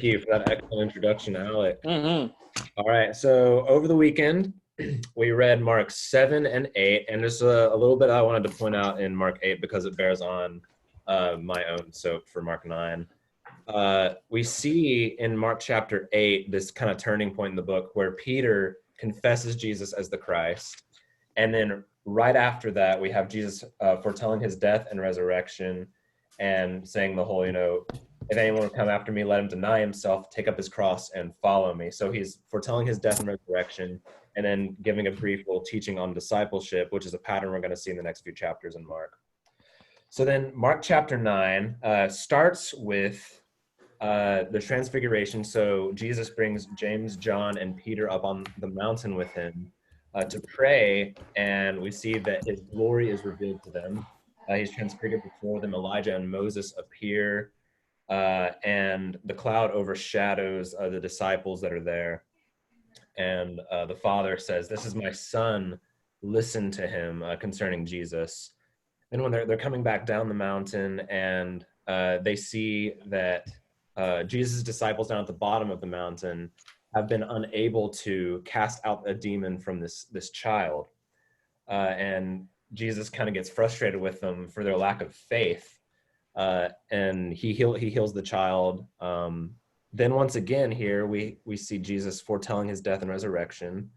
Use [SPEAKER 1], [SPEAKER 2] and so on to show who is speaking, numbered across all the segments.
[SPEAKER 1] you for that excellent introduction, Alec.
[SPEAKER 2] Hmm.
[SPEAKER 1] All right, so over the weekend, we read Mark 7 and 8, and there's a little bit I wanted to point out in Mark 8 because it bears on my own soap for Mark 9. We see in Mark chapter 8 this kind of turning point in the book where Peter confesses Jesus as the Christ. And then right after that, we have Jesus foretelling his death and resurrection and saying the whole, if anyone will come after me, let him deny himself, take up his cross, and follow me. So he's foretelling his death and resurrection and then giving a brief little teaching on discipleship, which is a pattern we're going to see in the next few chapters in Mark. So then Mark chapter 9 starts with the transfiguration. So Jesus brings James, John, and Peter up on the mountain with him to pray, and we see that his glory is revealed to them. He's transfigured before them. Elijah and Moses appear, and the cloud overshadows the disciples that are there. And the Father says, "This is my son, listen to him," concerning Jesus. And when they're coming back down the mountain and they see that Jesus' disciples down at the bottom of the mountain have been unable to cast out a demon from this child. And Jesus kind of gets frustrated with them for their lack of faith. And he heals the child. Then once again here, we see Jesus foretelling his death and resurrection.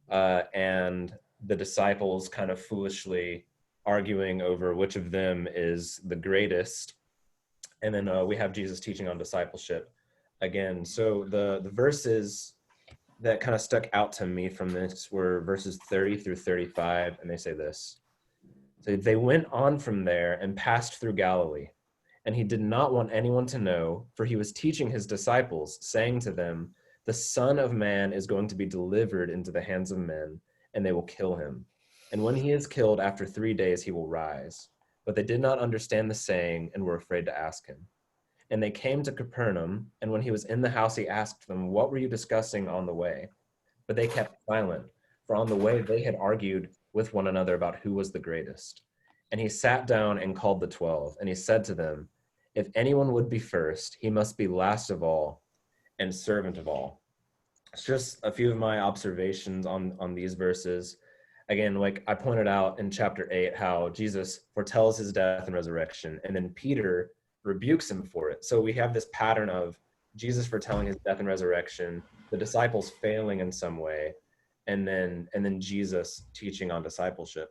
[SPEAKER 1] And the disciples kind of foolishly arguing over which of them is the greatest. And then we have Jesus teaching on discipleship again. So the verses that kind of stuck out to me from this were verses 30 through 35, and they say this. So they went on from there and passed through Galilee, and he did not want anyone to know, for he was teaching his disciples, saying to them, "The Son of Man is going to be delivered into the hands of men, and they will kill him. And when he is killed, after 3 days he will rise." But they did not understand the saying and were afraid to ask him. And they came to Capernaum, and when he was in the house, he asked them, "What were you discussing on the way?" But they kept silent, for on the way they had argued with one another about who was the greatest. And he sat down and called the 12, and he said to them, "If anyone would be first, he must be last of all and servant of all." It's just a few of my observations on these verses. Again, like I pointed out in chapter 8, how Jesus foretells his death and resurrection, and then Peter rebukes him for it. So we have this pattern of Jesus foretelling his death and resurrection, the disciples failing in some way, and then Jesus teaching on discipleship.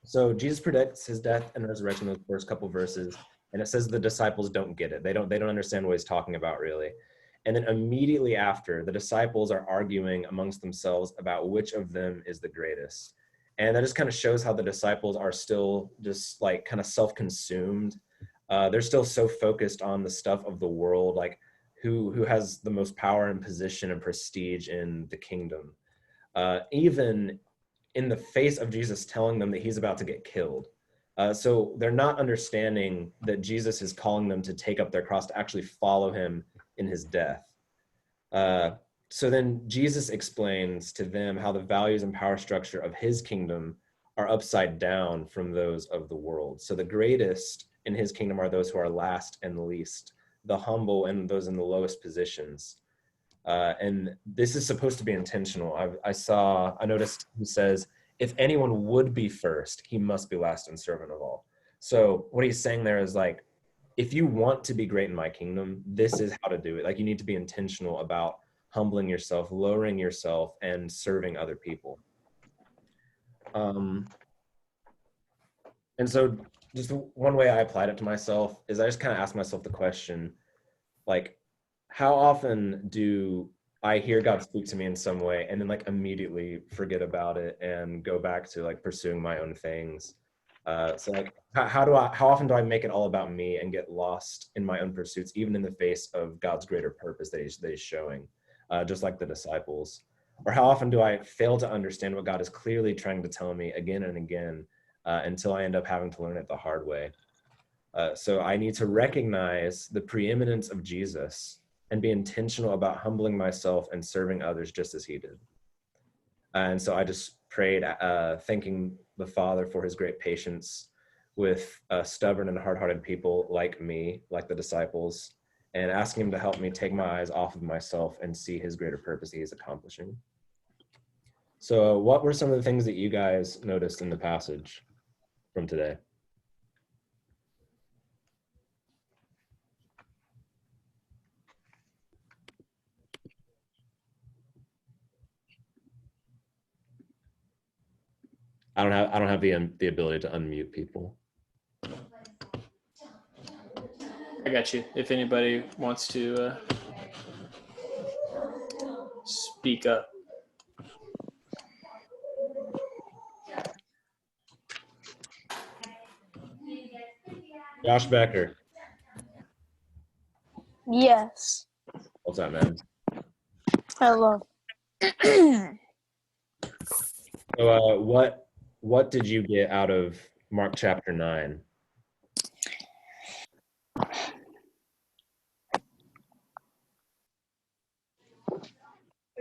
[SPEAKER 1] So Jesus predicts his death and resurrection in those first couple verses, and it says the disciples don't get it. They don't understand what he's talking about, really. And then immediately after, the disciples are arguing amongst themselves about which of them is the greatest. And that just kind of shows how the disciples are still just like kind of self-consumed. They're still so focused on the stuff of the world, like who has the most power and position and prestige in the kingdom. Even in the face of Jesus telling them that he's about to get killed. So they're not understanding that Jesus is calling them to take up their cross, to actually follow him in his death. So then Jesus explains to them how the values and power structure of his kingdom are upside down from those of the world. So the greatest in his kingdom are those who are last and least, the humble and those in the lowest positions. And this is supposed to be intentional. I noticed he says, "If anyone would be first, he must be last and servant of all." So what he's saying there is like, if you want to be great in my kingdom, this is how to do it. Like you need to be intentional about humbling yourself, lowering yourself, and serving other people. And so just one way I applied it to myself is I just kind of asked myself the question, like, how often do I hear God speak to me in some way and then like immediately forget about it and go back to like pursuing my own things? So like, how often do I make it all about me and get lost in my own pursuits, even in the face of God's greater purpose that he's showing, just like the disciples? Or how often do I fail to understand what God is clearly trying to tell me again and again until I end up having to learn it the hard way? So I need to recognize the preeminence of Jesus and be intentional about humbling myself and serving others just as he did. And so I just prayed, thanking the Father for his great patience with stubborn and hard-hearted people like me, like the disciples, and asking him to help me take my eyes off of myself and see his greater purpose he is accomplishing. So what were some of the things that you guys noticed in the passage from today? I don't have the ability to unmute people.
[SPEAKER 2] I got you. If anybody wants to speak up.
[SPEAKER 1] Josh Becker.
[SPEAKER 3] Yes.
[SPEAKER 1] What's up, man?
[SPEAKER 3] Hello.
[SPEAKER 1] So what did you get out of Mark chapter 9?
[SPEAKER 3] Are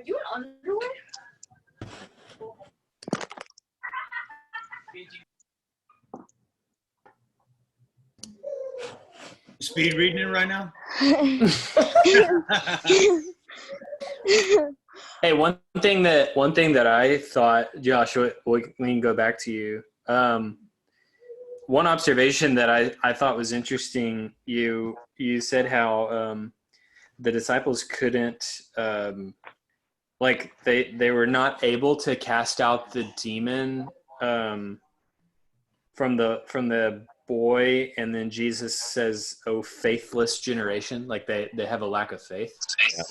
[SPEAKER 3] you in underwear?
[SPEAKER 4] Speed reading it right now?
[SPEAKER 2] Hey, one thing that I thought, Josh, we can go back to you. One observation that I thought was interesting. You said how the disciples couldn't, like they were not able to cast out the demon from the boy, and then Jesus says, "Oh, faithless generation," like they have a lack of faith.
[SPEAKER 1] Yeah.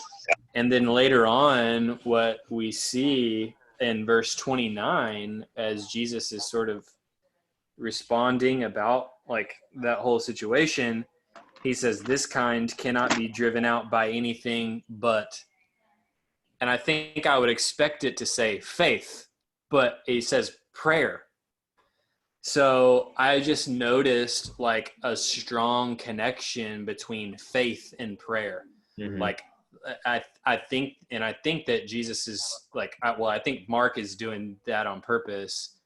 [SPEAKER 2] And then later on, what we see in verse 29, as Jesus is sort of responding about like that whole situation, he says, "This kind cannot be driven out by anything but," and I think I would expect it to say faith, but he says prayer. So I just noticed like a strong connection between faith and prayer.
[SPEAKER 1] Mm-hmm.
[SPEAKER 2] Like I think that Jesus is like, I think Mark is doing that on purpose,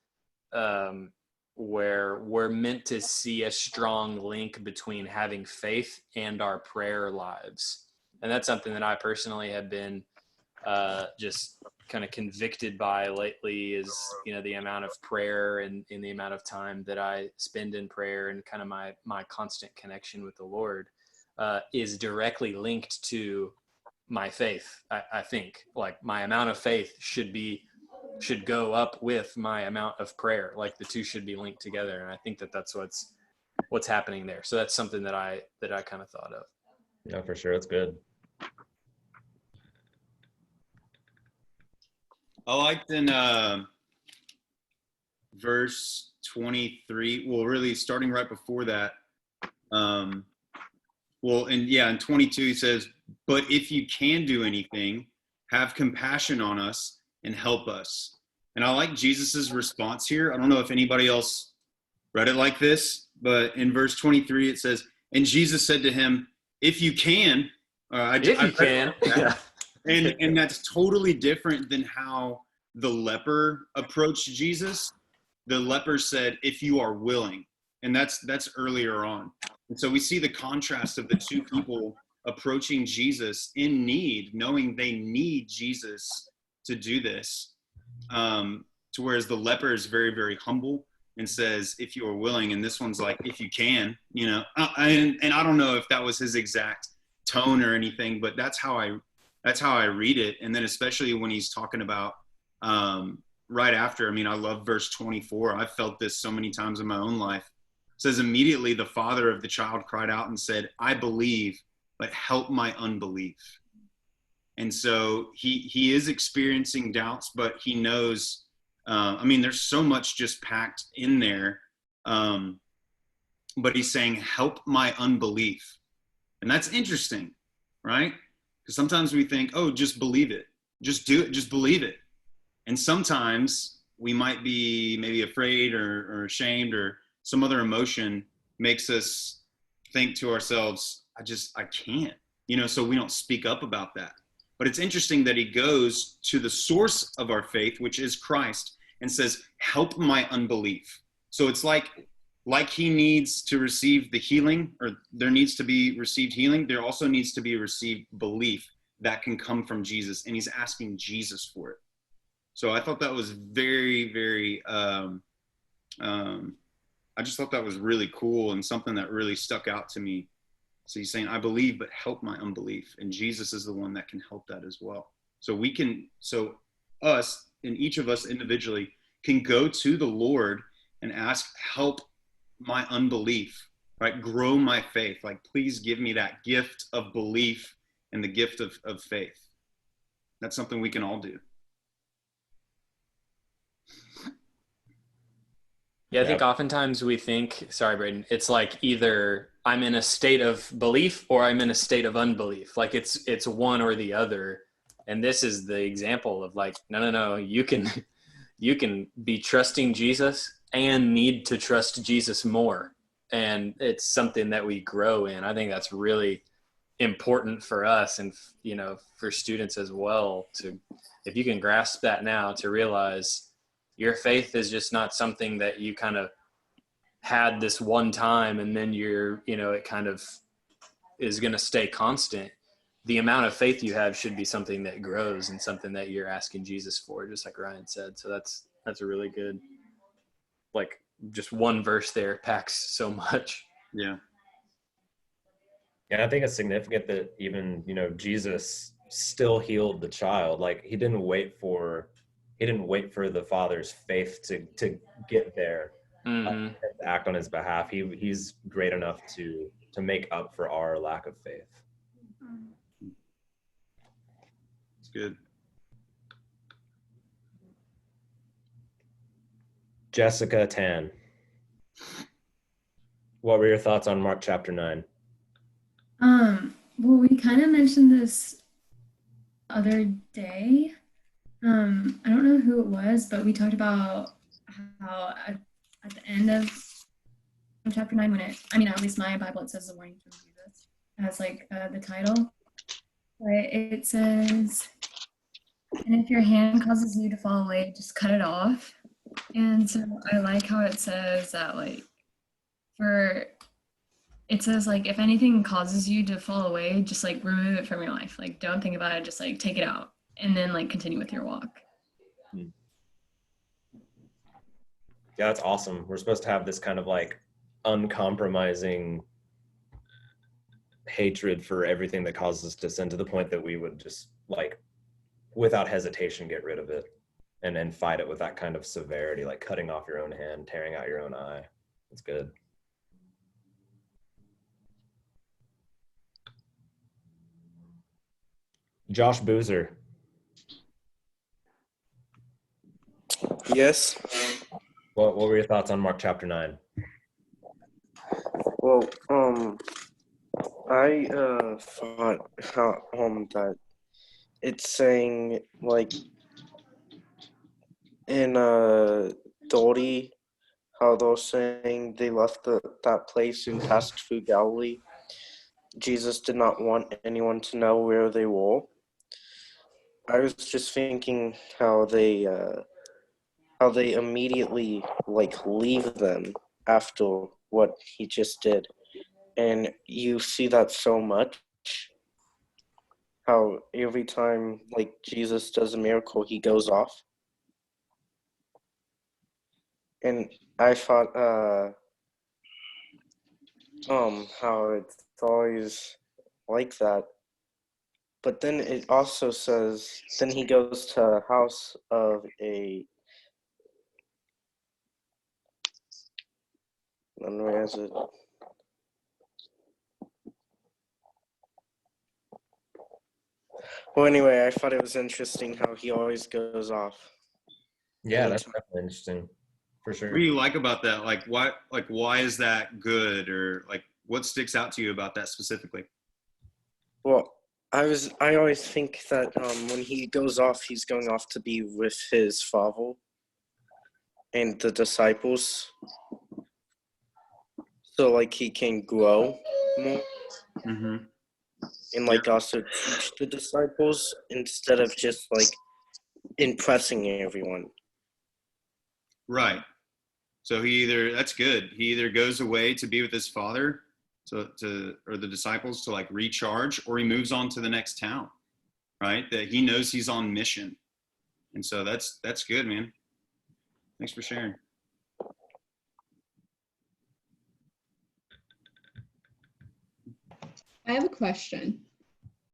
[SPEAKER 2] where we're meant to see a strong link between having faith and our prayer lives. And that's something that I personally have been just kind of convicted by lately, is, the amount of prayer and the amount of time that I spend in prayer, and kind of my constant connection with the Lord is directly linked to my faith. I think like my amount of faith should go up with my amount of prayer. Like the two should be linked together. And I think that that's what's happening there. So that's something that I kind of thought of.
[SPEAKER 1] Yeah, for sure. That's good.
[SPEAKER 4] I liked in verse 23, well, really starting right before that. In 22, he says, "But if you can do anything, have compassion on us and help us." And I like Jesus's response here. I don't know if anybody else read it like this, but in verse 23, it says, "And Jesus said to him, if you can,"
[SPEAKER 2] If you can. Yeah.
[SPEAKER 4] And that's totally different than how the leper approached Jesus. The leper said, "If you are willing," and that's earlier on. And so we see the contrast of the two people approaching Jesus in need, knowing they need Jesus to do this. To whereas the leper is very, very humble and says, "If you are willing," and this one's like, "If you can," and I don't know if that was his exact tone or anything, but that's how I read it. And then especially when he's talking about right after, I love verse 24. I've felt this so many times in my own life. It says, "Immediately the father of the child cried out and said, 'I believe, but help my unbelief.'" And so he is experiencing doubts, but he knows, there's so much just packed in there. But he's saying, "Help my unbelief." And that's interesting, right? Because sometimes we think, "Oh, just believe it. Just do it. Just believe it." And sometimes we might be maybe afraid or ashamed, or some other emotion makes us think to ourselves, I can't, so we don't speak up about that. But it's interesting that he goes to the source of our faith, which is Christ, and says, "Help my unbelief." So it's like like he needs to receive the healing, or there needs to be received healing, there also needs to be received belief that can come from Jesus, and he's asking Jesus for it. So I thought that was very, very, I just thought that was really cool and something that really stuck out to me. So he's saying, I believe, but help my unbelief. And Jesus is the one that can help that as well. So us, and each of us individually, can go to the Lord and ask, help my unbelief, right? Grow my faith. Like, please give me that gift of belief and the gift of faith. That's something we can all do.
[SPEAKER 2] Yeah, I think oftentimes we think, sorry, Braden, it's like either I'm in a state of belief or I'm in a state of unbelief. Like it's one or the other. And this is the example of like, no, you can be trusting Jesus and need to trust Jesus more. And it's something that we grow in. I think that's really important for us and, you know, for students as well, to, if you can grasp that now, to realize your faith is just not something that you kind of had this one time and then it kind of is going to stay constant. The amount of faith you have should be something that grows and something that you're asking Jesus for, just like Ryan said. So that's a really good, like, just one verse there packs so much.
[SPEAKER 4] Yeah.
[SPEAKER 1] And I think it's significant that even, Jesus still healed the child. Like, he didn't wait for the father's faith to get there,
[SPEAKER 2] Mm-hmm.
[SPEAKER 1] to act on his behalf. He's great enough to make up for our lack of faith.
[SPEAKER 4] It's good.
[SPEAKER 1] Jessica Tan, what were your thoughts on Mark chapter 9?
[SPEAKER 5] Well, we kind of mentioned this other day. I don't know who it was, but we talked about how at the end of chapter 9, at least my Bible, it says the warning from Jesus as like the title. But it says, and if your hand causes you to fall away, just cut it off. And so I like how it says that, like, it says, like, if anything causes you to fall away, just, like, remove it from your life. Like, don't think about it. Just, like, take it out and then, like, continue with your walk.
[SPEAKER 1] Yeah, that's awesome. We're supposed to have this kind of, like, uncompromising hatred for everything that causes us to sin, to the point that we would just, like, without hesitation, get rid of it and fight it with that kind of severity, like cutting off your own hand, tearing out your own eye. It's good. Josh Boozer.
[SPEAKER 6] Yes.
[SPEAKER 1] What were your thoughts on Mark chapter 9?
[SPEAKER 6] Well, I thought how that it's saying, like, in Dodie, how they're saying they left that place and passed through Galilee. Jesus did not want anyone to know where they were. I was just thinking how they immediately, like, leave them after what he just did. And you see that so much, how every time, like, Jesus does a miracle, he goes off. And I thought, how it's always like that. But then it also says, then he goes to a house of a, where is it? Well, anyway, I thought it was interesting how he always goes off.
[SPEAKER 1] Yeah, that's definitely interesting, for sure.
[SPEAKER 4] What do you like about that? Like, why is that good? Or, like, what sticks out to you about that specifically?
[SPEAKER 6] Well, I always think that when he goes off, he's going off to be with his father and the disciples. So, like, he can grow more.
[SPEAKER 4] Mm-hmm.
[SPEAKER 6] And, like, also teach the disciples instead of just, like, impressing everyone.
[SPEAKER 4] Right. So that's good. He either goes away to be with his father or the disciples to like recharge, or he moves on to the next town, right? That he knows he's on mission. And so that's good, man. Thanks for sharing.
[SPEAKER 7] I have a question,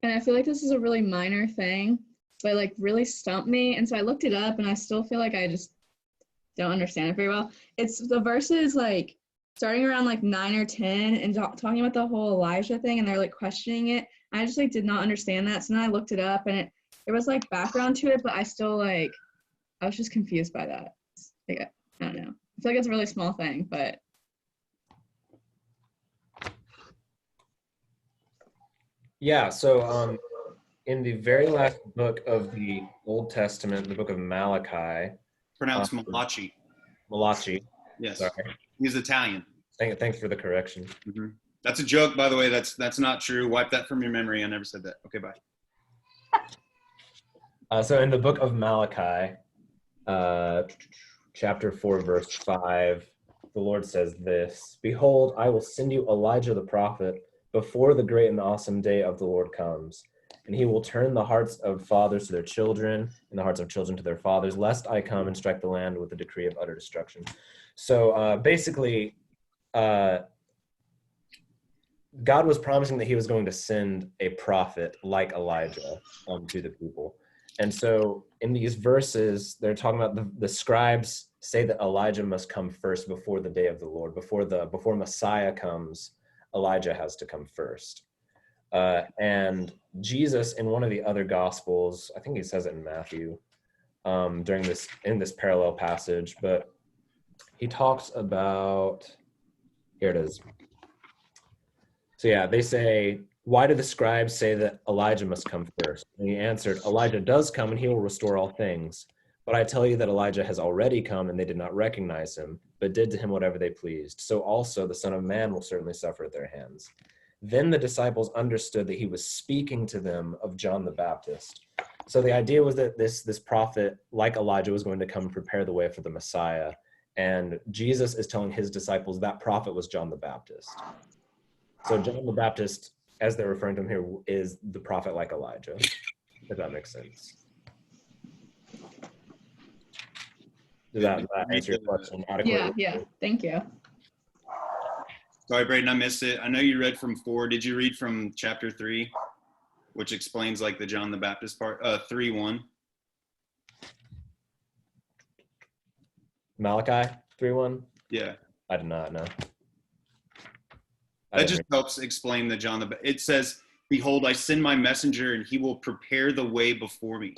[SPEAKER 7] and I feel like this is a really minor thing, but like really stumped me. And so I looked it up, and I still feel like I just don't understand it very well. It's the verses like starting around like 9 or 10 and talking about the whole Elijah thing, and they're like questioning it. I just like did not understand that. So then I looked it up, and it was like background to it, but I still like, I was just confused by that. Like, I don't know. I feel like it's a really small thing, but
[SPEAKER 1] Yeah, so in the very last book of the Old Testament, the book of Malachi,
[SPEAKER 4] Pronounced Malachi.
[SPEAKER 1] Malachi.
[SPEAKER 4] Yes.
[SPEAKER 1] Sorry.
[SPEAKER 4] He's Italian.
[SPEAKER 1] Thanks for the correction.
[SPEAKER 4] Mm-hmm. That's a joke, by the way. That's not true. Wipe that from your memory. I never said that. Okay, bye.
[SPEAKER 1] So in the book of Malachi, chapter 4, verse 5, the Lord says this: "Behold, I will send you Elijah the prophet before the great and awesome day of the Lord comes. And he will turn the hearts of fathers to their children and the hearts of children to their fathers, lest I come and strike the land with a decree of utter destruction." So basically, God was promising that he was going to send a prophet like Elijah to the people. And so in these verses, they're talking about the scribes say that Elijah must come first before the day of the Lord. Before Messiah comes, Elijah has to come first. And Jesus, in one of the other gospels, I think he says it in Matthew, in this parallel passage, but he talks about, here it is. So yeah, they say, "Why do the scribes say that Elijah must come first?" And he answered, "Elijah does come and he will restore all things. But I tell you that Elijah has already come and they did not recognize him, but did to him whatever they pleased. So also the Son of Man will certainly suffer at their hands." Then the disciples understood that he was speaking to them of John the Baptist. So the idea was that this prophet, like Elijah, was going to come and prepare the way for the Messiah. And Jesus is telling his disciples that prophet was John the Baptist. So John the Baptist, as they're referring to him here, is the prophet like Elijah, if that makes sense. Does that answer your question adequately?
[SPEAKER 7] yeah, thank you.
[SPEAKER 4] Sorry, Braden, I missed it. I know you read from 4. Did you read from chapter 3, which explains like the John the Baptist part? 3:1.
[SPEAKER 1] Malachi 3:1?
[SPEAKER 4] Yeah.
[SPEAKER 1] I did not know.
[SPEAKER 4] That just helps explain the John the Baptist. It says, "Behold, I send my messenger and he will prepare the way before me."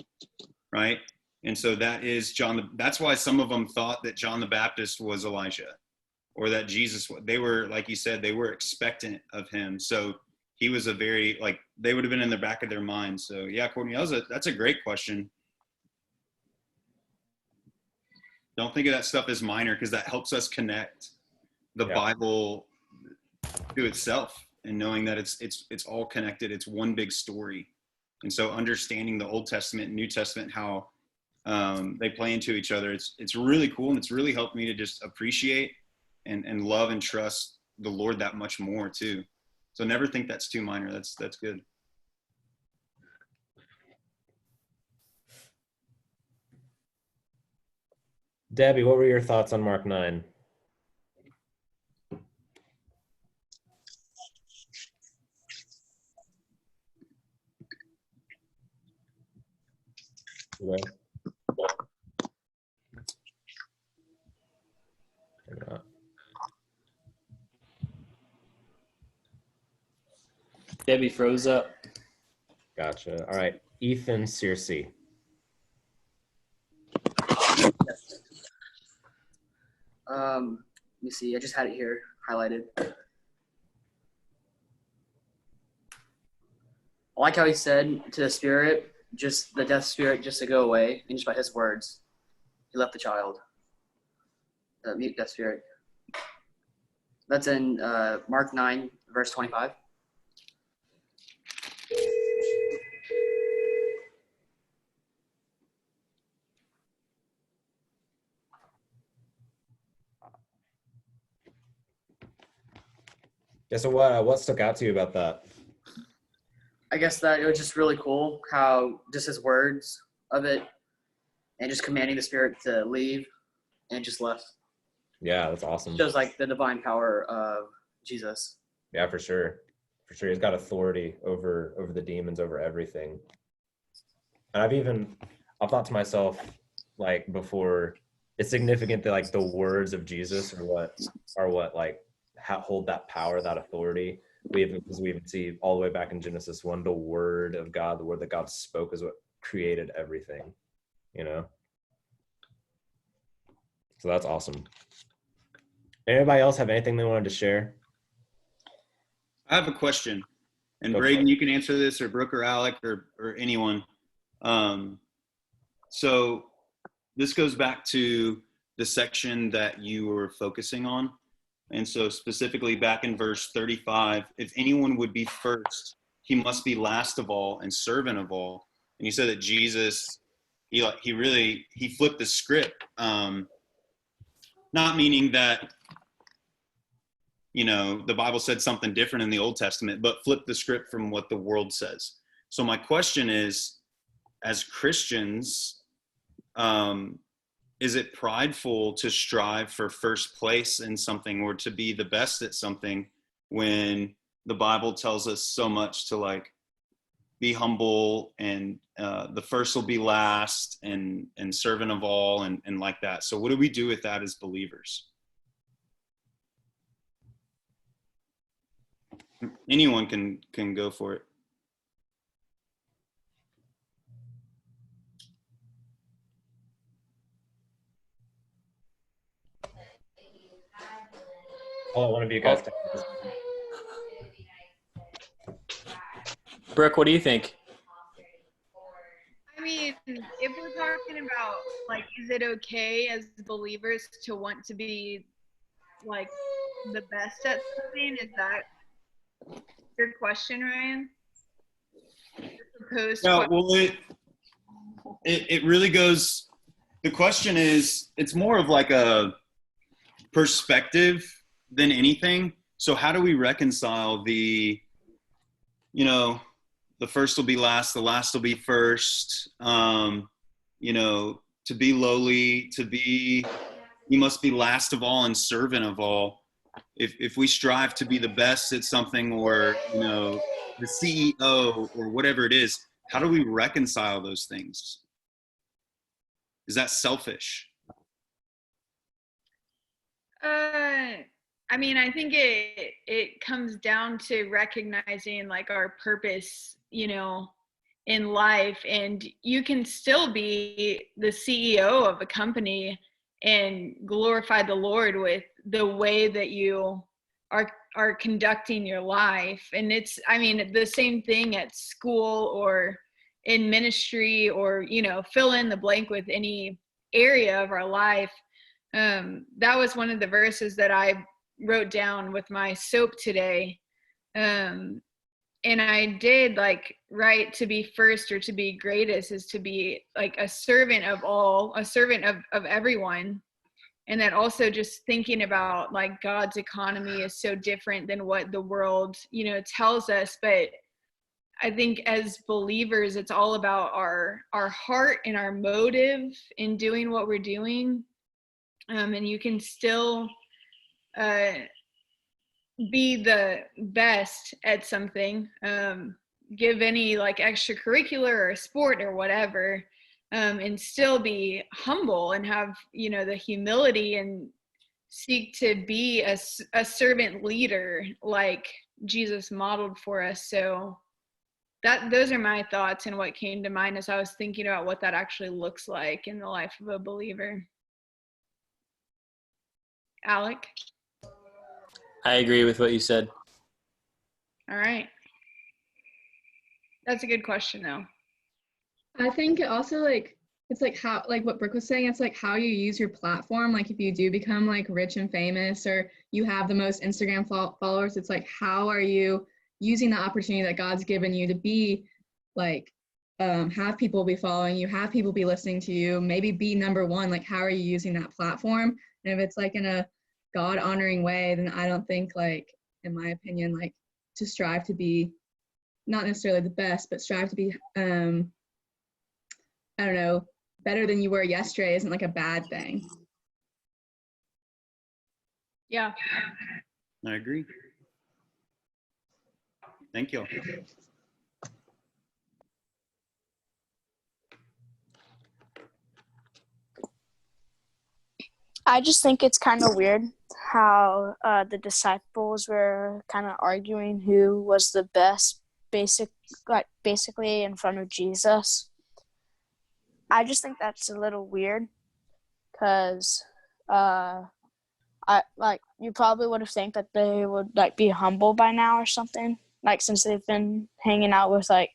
[SPEAKER 4] Right? And so that is that's why some of them thought that John the Baptist was Elijah, or that Jesus, they were, like you said, they were expectant of him. So he was a very, like, they would have been in the back of their mind. So yeah, Courtney, that's a great question. Don't think of that stuff as minor, because that helps us connect the Bible to itself, and knowing that it's all connected. It's one big story. And so understanding the Old Testament and New Testament, how they play into each other, it's really cool, and it's really helped me to just appreciate and love and trust the Lord that much more too. So never think that's too minor. That's good.
[SPEAKER 1] Debbie, what were your thoughts on Mark 9? Okay.
[SPEAKER 2] Debbie froze up.
[SPEAKER 1] Gotcha. All right. Ethan Searcy.
[SPEAKER 8] Let me see. I just had it here highlighted. I like how he said to the spirit, just the death spirit, just to go away, and just by his words, he left the child. The mute death spirit. That's in Mark 9, verse 25.
[SPEAKER 1] Yeah, so what stuck out to you about that?
[SPEAKER 8] I guess that it was just really cool how just his words of it and just commanding the spirit to leave and just left.
[SPEAKER 1] Yeah, that's awesome.
[SPEAKER 8] Shows like the divine power of Jesus.
[SPEAKER 1] Yeah, for sure. For sure. He's got authority over the demons, over everything. And I've thought to myself, like, before, it's significant that like the words of Jesus are what like hold that power, that authority. Because we even see all the way back in Genesis 1, the word of God, the word that God spoke is what created everything, you know? So that's awesome. Anybody else have anything they wanted to share?
[SPEAKER 4] I have a question, and
[SPEAKER 1] Go for
[SPEAKER 4] Braden,
[SPEAKER 1] it.
[SPEAKER 4] you can answer this, or Brooke, or Alec, or anyone. So this goes back to the section that you were focusing on, and so specifically back in verse 35, if anyone would be first, he must be last of all and servant of all. And you said that Jesus, he flipped the script, not meaning that, you know, the Bible said something different in the Old Testament, but flip the script from what the world says. So my question is, as Christians, is it prideful to strive for first place in something or to be the best at something when the Bible tells us so much to like be humble and the first will be last and servant of all and like that? So what do we do with that as believers? Anyone can go for it.
[SPEAKER 1] I'll let one of you guys take this.
[SPEAKER 2] Brooke, what do you think?
[SPEAKER 9] I mean, if we're talking about, like, is it okay as believers to want to be, like, the best at something? Is that your question, Ryan?
[SPEAKER 4] No, well, it really goes, the question is, it's more of like a perspective than anything. So how do we reconcile the, you know, the first will be last, the last will be first, you know, to be lowly, you must be last of all and servant of all. If we strive to be the best at something, or, you know, the CEO or whatever it is, how do we reconcile those things? Is that selfish?
[SPEAKER 9] I mean, I think it comes down to recognizing like our purpose, you know, in life, and you can still be the CEO of a company and glorify the Lord with the way that you are conducting your life. And it's, I mean, the same thing at school or in ministry, or, you know, fill in the blank with any area of our life. That was one of the verses that I wrote down with my soap today. And I did like write, to be first or to be greatest is to be like a servant of all, a servant of everyone. And that also just thinking about like God's economy is so different than what the world, you know, tells us. But I think as believers, it's all about our heart and our motive in doing what we're doing. And you can still be the best at something, give any like extracurricular or sport or whatever, and still be humble and have, you know, the humility and seek to be a servant leader like Jesus modeled for us. So those are my thoughts and what came to mind as I was thinking about what that actually looks like in the life of a believer. Alec?
[SPEAKER 2] I agree with what you said.
[SPEAKER 9] All right. That's a good question, though.
[SPEAKER 7] I think it also like, it's like how, like what Brooke was saying, it's like how you use your platform. Like if you do become like rich and famous, or you have the most Instagram followers, it's like, how are you using the opportunity that God's given you to be like, have people be following you, have people be listening to you, maybe be number one, like how are you using that platform? And if it's like in a God honoring way, then I don't think like in my opinion, like to strive to be not necessarily the best, but strive to be, I don't know, better than you were yesterday isn't like a bad thing.
[SPEAKER 9] Yeah.
[SPEAKER 4] I agree. Thank you.
[SPEAKER 3] I just think it's kind of weird how the disciples were kind of arguing who was the best, basically in front of Jesus. I just think that's a little weird because you probably would have think that they would like be humble by now or something, like since they've been hanging out with like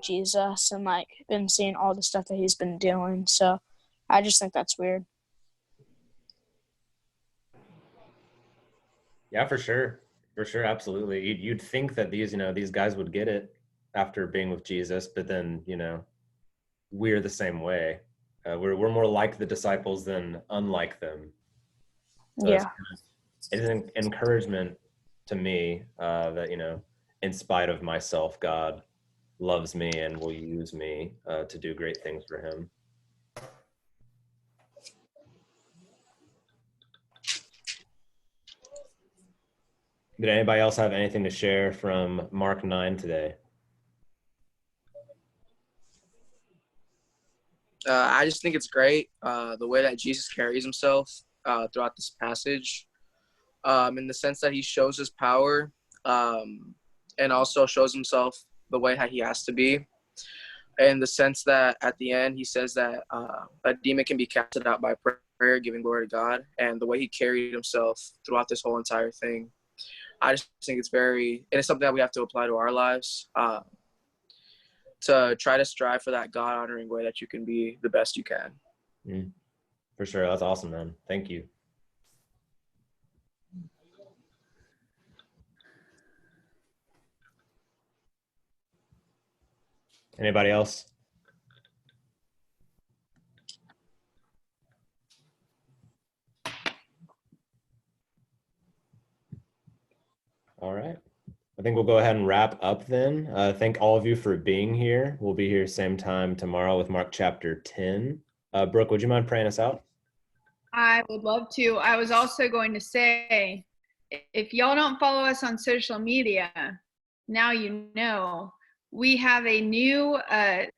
[SPEAKER 3] Jesus and like been seeing all the stuff that he's been doing. So I just think that's weird.
[SPEAKER 1] Yeah, for sure. For sure, absolutely. You'd think that these guys would get it after being with Jesus, but then, we're the same way. We're more like the disciples than unlike them. So
[SPEAKER 3] Yeah.
[SPEAKER 1] it's an encouragement to me that, in spite of myself, God loves me and will use me to do great things for him. Did anybody else have anything to share from Mark 9 today?
[SPEAKER 10] I just think it's great the way that Jesus carries himself throughout this passage, in the sense that he shows his power and also shows himself the way that he has to be. In the sense that at the end he says that a demon can be casted out by prayer, giving glory to God, and the way he carried himself throughout this whole entire thing. I just think and it's something that we have to apply to our lives to try to strive for that God-honoring way that you can be the best you can.
[SPEAKER 1] For sure. That's awesome, man. Thank you. Anybody else? All right. I think we'll go ahead and wrap up then. Thank all of you for being here. We'll be here same time tomorrow with Mark chapter 10. Brooke, would you mind praying us out?
[SPEAKER 9] I would love to. I was also going to say, if y'all don't follow us on social media, now you know. We have a new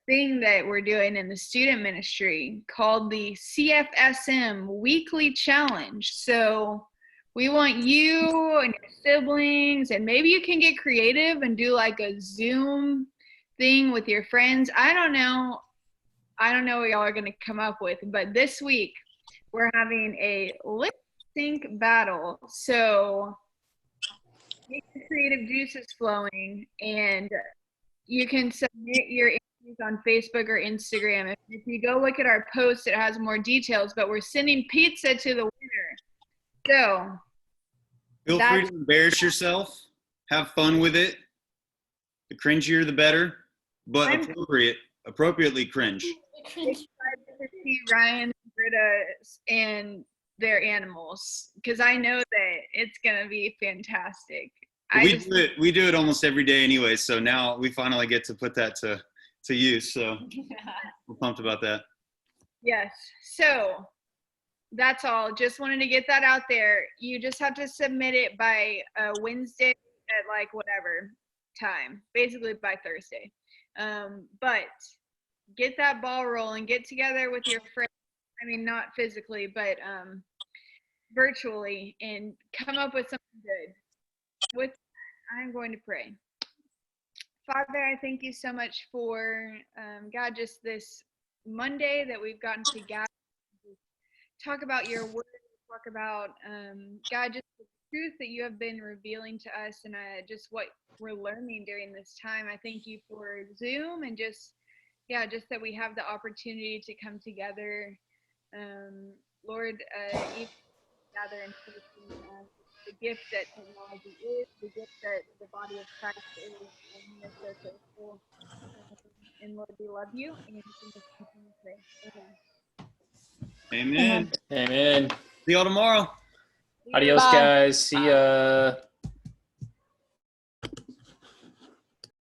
[SPEAKER 9] thing that we're doing in the student ministry called the CFSM Weekly Challenge. So we want you and your siblings, and maybe you can get creative and do like a Zoom thing with your friends. I don't know what y'all are going to come up with, but this week we're having a lip sync battle. So get your creative juices flowing, and you can submit your answers on Facebook or Instagram. If you go look at our post, it has more details, but we're sending pizza to the winner. So
[SPEAKER 4] feel free to embarrass yourself. Have fun with it. The cringier, the better, but appropriately cringe.
[SPEAKER 9] Excited to see Ryan and Britta and their animals, because I know that it's going to be fantastic.
[SPEAKER 4] We do it almost every day anyway, so now we finally get to put that to use, so we're pumped about that.
[SPEAKER 9] Yes, so that's all. Just wanted to get that out there. You just have to submit it by Wednesday at like whatever time, basically by Thursday. But get that ball rolling, get together with your friends. I mean, not physically, but virtually, and come up with something good. With I'm going to pray. Father, I thank you so much for God, just this Monday that we've gotten to gather, talk about your word, talk about God, just the truth that you have been revealing to us, and just what we're learning during this time. I thank you for Zoom, and just that we have the opportunity to come together. Lord, even gather in person, the gift that technology is, the gift that the body of Christ is, and we are so thankful. And Lord, we love you, and in Jesus' name we pray. Amen.
[SPEAKER 4] Amen.
[SPEAKER 2] Amen.
[SPEAKER 4] See y'all tomorrow.
[SPEAKER 2] Adios, guys. See ya.